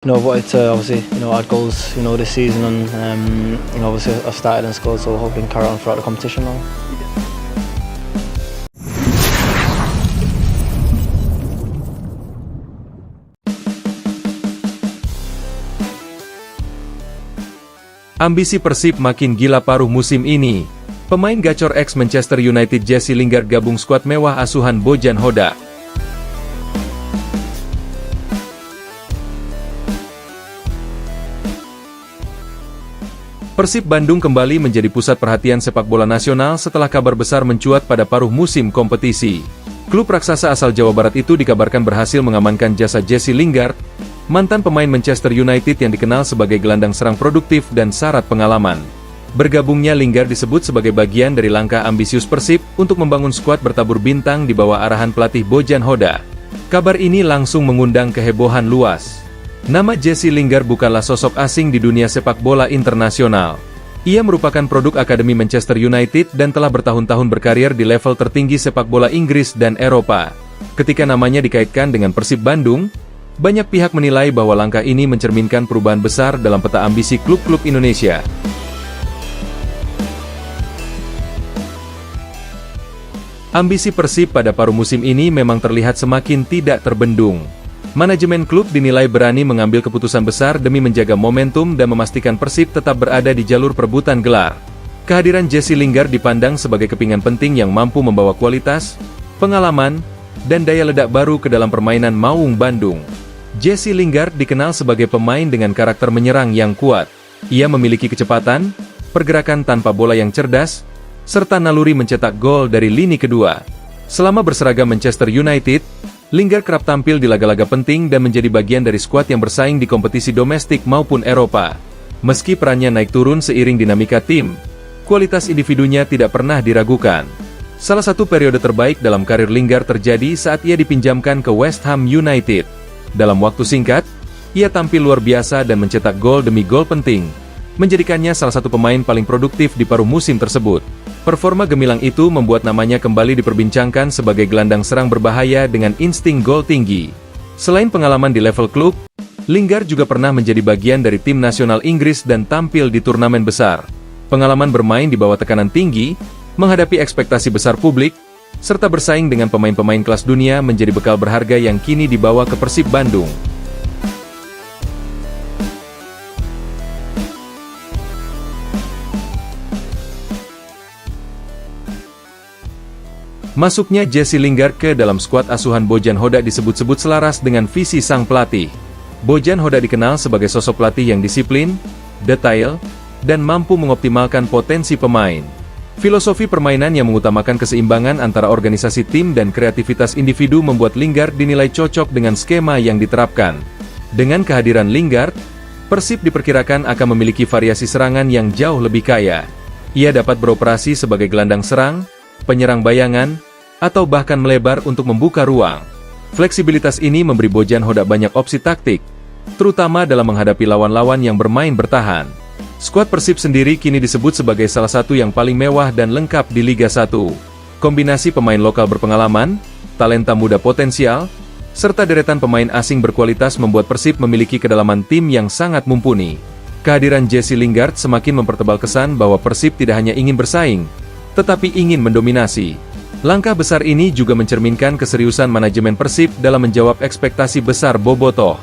Wanted to obviously add goals this season, and obviously I've started and scored, so hopefully can carry on throughout the competition now. Ambisi Persib makin gila paruh musim ini. Pemain gacor ex Manchester United Jesse Lingard gabung skuad mewah asuhan Bojan Hoda. Persib Bandung kembali menjadi pusat perhatian sepak bola nasional setelah kabar besar mencuat pada paruh musim kompetisi. Klub raksasa asal Jawa Barat itu dikabarkan berhasil mengamankan jasa Jesse Lingard, mantan pemain Manchester United yang dikenal sebagai gelandang serang produktif dan syarat pengalaman. Bergabungnya Lingard disebut sebagai bagian dari langkah ambisius Persib untuk membangun skuad bertabur bintang di bawah arahan pelatih Bojan Hoda. Kabar ini langsung mengundang kehebohan luas. Nama Jesse Lingard bukanlah sosok asing di dunia sepak bola internasional. Ia merupakan produk Akademi Manchester United dan telah bertahun-tahun berkarir di level tertinggi sepak bola Inggris dan Eropa. Ketika namanya dikaitkan dengan Persib Bandung, banyak pihak menilai bahwa langkah ini mencerminkan perubahan besar dalam peta ambisi klub-klub Indonesia. Ambisi Persib pada paruh musim ini memang terlihat semakin tidak terbendung. Manajemen klub dinilai berani mengambil keputusan besar demi menjaga momentum dan memastikan Persib tetap berada di jalur perebutan gelar. Kehadiran Jesse Lingard dipandang sebagai kepingan penting yang mampu membawa kualitas, pengalaman, dan daya ledak baru ke dalam permainan Maung Bandung. Jesse Lingard dikenal sebagai pemain dengan karakter menyerang yang kuat. Ia memiliki kecepatan, pergerakan tanpa bola yang cerdas, serta naluri mencetak gol dari lini kedua. Selama berseragam Manchester United, Lingard kerap tampil di laga-laga penting dan menjadi bagian dari skuad yang bersaing di kompetisi domestik maupun Eropa. Meski perannya naik turun seiring dinamika tim, kualitas individunya tidak pernah diragukan. Salah satu periode terbaik dalam karir Lingard terjadi saat ia dipinjamkan ke West Ham United. Dalam waktu singkat, ia tampil luar biasa dan mencetak gol demi gol penting, menjadikannya salah satu pemain paling produktif di paruh musim tersebut. Performa gemilang itu membuat namanya kembali diperbincangkan sebagai gelandang serang berbahaya dengan insting gol tinggi. Selain pengalaman di level klub, Lingard juga pernah menjadi bagian dari tim nasional Inggris dan tampil di turnamen besar. Pengalaman bermain di bawah tekanan tinggi, menghadapi ekspektasi besar publik, serta bersaing dengan pemain-pemain kelas dunia menjadi bekal berharga yang kini dibawa ke Persib Bandung. Masuknya Jesse Lingard ke dalam skuad asuhan Bojan Hoda disebut-sebut selaras dengan visi sang pelatih. Bojan Hoda dikenal sebagai sosok pelatih yang disiplin, detail, dan mampu mengoptimalkan potensi pemain. Filosofi permainan yang mengutamakan keseimbangan antara organisasi tim dan kreativitas individu membuat Lingard dinilai cocok dengan skema yang diterapkan. Dengan kehadiran Lingard, Persib diperkirakan akan memiliki variasi serangan yang jauh lebih kaya. Ia dapat beroperasi sebagai gelandang serang, penyerang bayangan, atau bahkan melebar untuk membuka ruang. Fleksibilitas ini memberi Bojan Hoda banyak opsi taktik, terutama dalam menghadapi lawan-lawan yang bermain bertahan. Skuad Persib sendiri kini disebut sebagai salah satu yang paling mewah dan lengkap di Liga 1. Kombinasi pemain lokal berpengalaman, talenta muda potensial, serta deretan pemain asing berkualitas membuat Persib memiliki kedalaman tim yang sangat mumpuni. Kehadiran Jesse Lingard semakin mempertebal kesan bahwa Persib tidak hanya ingin bersaing, tetapi ingin mendominasi. Langkah besar ini juga mencerminkan keseriusan manajemen Persib dalam menjawab ekspektasi besar Bobotoh.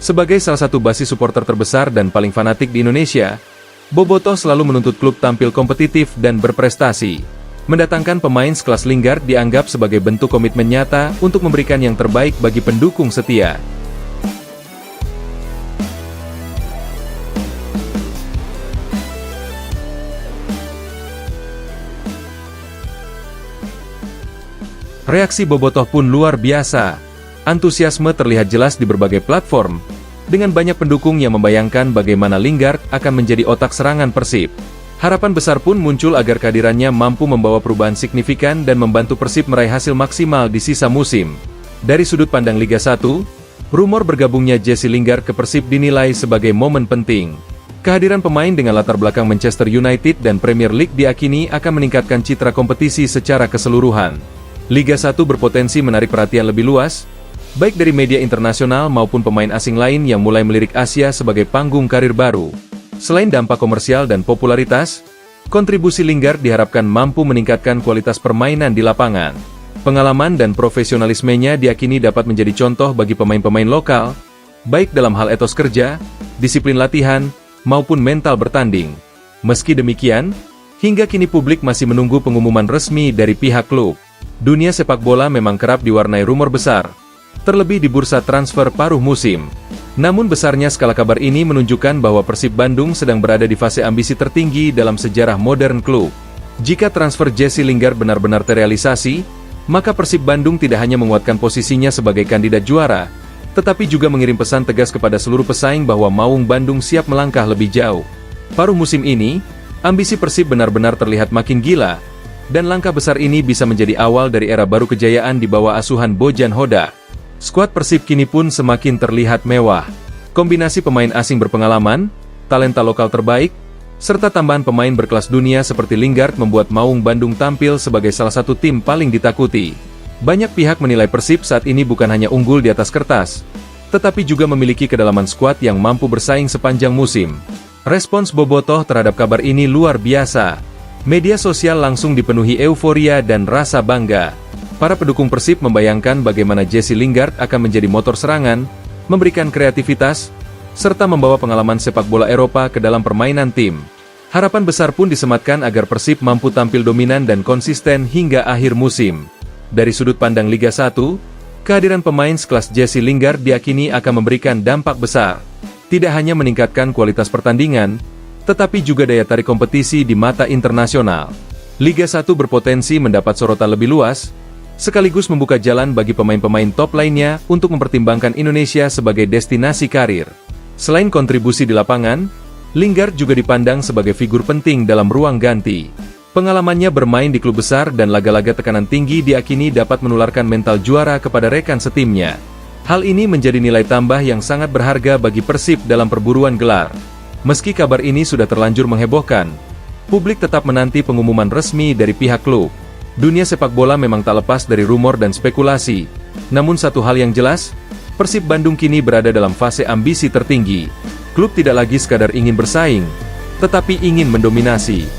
Sebagai salah satu basis supporter terbesar dan paling fanatik di Indonesia, Bobotoh selalu menuntut klub tampil kompetitif dan berprestasi. Mendatangkan pemain sekelas Lingard dianggap sebagai bentuk komitmen nyata untuk memberikan yang terbaik bagi pendukung setia. Reaksi Bobotoh pun luar biasa. Antusiasme terlihat jelas di berbagai platform, dengan banyak pendukung yang membayangkan bagaimana Lingard akan menjadi otak serangan Persib. Harapan besar pun muncul agar kehadirannya mampu membawa perubahan signifikan dan membantu Persib meraih hasil maksimal di sisa musim. Dari sudut pandang Liga 1, rumor bergabungnya Jesse Lingard ke Persib dinilai sebagai momen penting. Kehadiran pemain dengan latar belakang Manchester United dan Premier League diakini akan meningkatkan citra kompetisi secara keseluruhan. Liga 1 berpotensi menarik perhatian lebih luas, baik dari media internasional maupun pemain asing lain yang mulai melirik Asia sebagai panggung karir baru. Selain dampak komersial dan popularitas, kontribusi Lingard diharapkan mampu meningkatkan kualitas permainan di lapangan. Pengalaman dan profesionalismenya diyakini dapat menjadi contoh bagi pemain-pemain lokal, baik dalam hal etos kerja, disiplin latihan, maupun mental bertanding. Meski demikian, hingga kini publik masih menunggu pengumuman resmi dari pihak klub. Dunia sepak bola memang kerap diwarnai rumor besar, terlebih di bursa transfer paruh musim. Namun besarnya skala kabar ini menunjukkan bahwa Persib Bandung sedang berada di fase ambisi tertinggi dalam sejarah modern klub. Jika transfer Jesse Lingard benar-benar terrealisasi, maka Persib Bandung tidak hanya menguatkan posisinya sebagai kandidat juara, tetapi juga mengirim pesan tegas kepada seluruh pesaing bahwa Maung Bandung siap melangkah lebih jauh. Paruh musim ini, ambisi Persib benar-benar terlihat makin gila, dan langkah besar ini bisa menjadi awal dari era baru kejayaan di bawah asuhan Bojan Hoda. Skuad Persib kini pun semakin terlihat mewah. Kombinasi pemain asing berpengalaman, talenta lokal terbaik, serta tambahan pemain berkelas dunia seperti Lingard membuat Maung Bandung tampil sebagai salah satu tim paling ditakuti. Banyak pihak menilai Persib saat ini bukan hanya unggul di atas kertas, tetapi juga memiliki kedalaman skuad yang mampu bersaing sepanjang musim. Respons bobotoh terhadap kabar ini luar biasa. Media sosial langsung dipenuhi euforia dan rasa bangga. Para pendukung Persib membayangkan bagaimana Jesse Lingard akan menjadi motor serangan, memberikan kreativitas, serta membawa pengalaman sepak bola Eropa ke dalam permainan tim. Harapan besar pun disematkan agar Persib mampu tampil dominan dan konsisten hingga akhir musim. Dari sudut pandang Liga 1, kehadiran pemain sekelas Jesse Lingard diyakini akan memberikan dampak besar. Tidak hanya meningkatkan kualitas pertandingan, tetapi juga daya tarik kompetisi di mata internasional. Liga 1 berpotensi mendapat sorotan lebih luas, sekaligus membuka jalan bagi pemain-pemain top lainnya untuk mempertimbangkan Indonesia sebagai destinasi karir. Selain kontribusi di lapangan, Lingard juga dipandang sebagai figur penting dalam ruang ganti. Pengalamannya bermain di klub besar dan laga-laga tekanan tinggi diyakini dapat menularkan mental juara kepada rekan setimnya. Hal ini menjadi nilai tambah yang sangat berharga bagi Persib dalam perburuan gelar. Meski kabar ini sudah terlanjur menghebohkan, publik tetap menanti pengumuman resmi dari pihak klub. Dunia sepak bola memang tak lepas dari rumor dan spekulasi. Namun satu hal yang jelas, Persib Bandung kini berada dalam fase ambisi tertinggi. Klub tidak lagi sekadar ingin bersaing, tetapi ingin mendominasi.